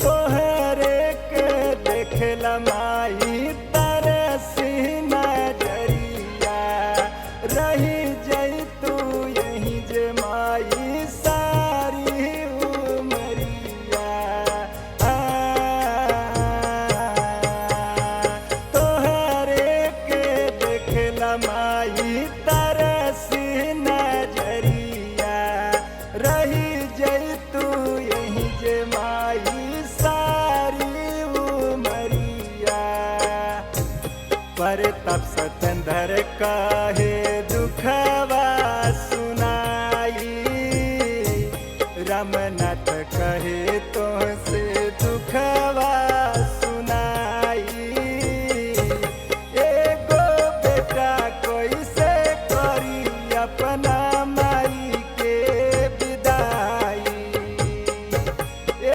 तोहरे के देखला माई तरसी नजरिया रही जई तू यहीं जे माई सारी उमरिया। तोहरे के देखला माई तरसी नजरिया रही जई तू यहीं जे माई सारी उमरिया। पर तब सतेंद्र काहे दुखवा सुनाई रमनाथ कहे तो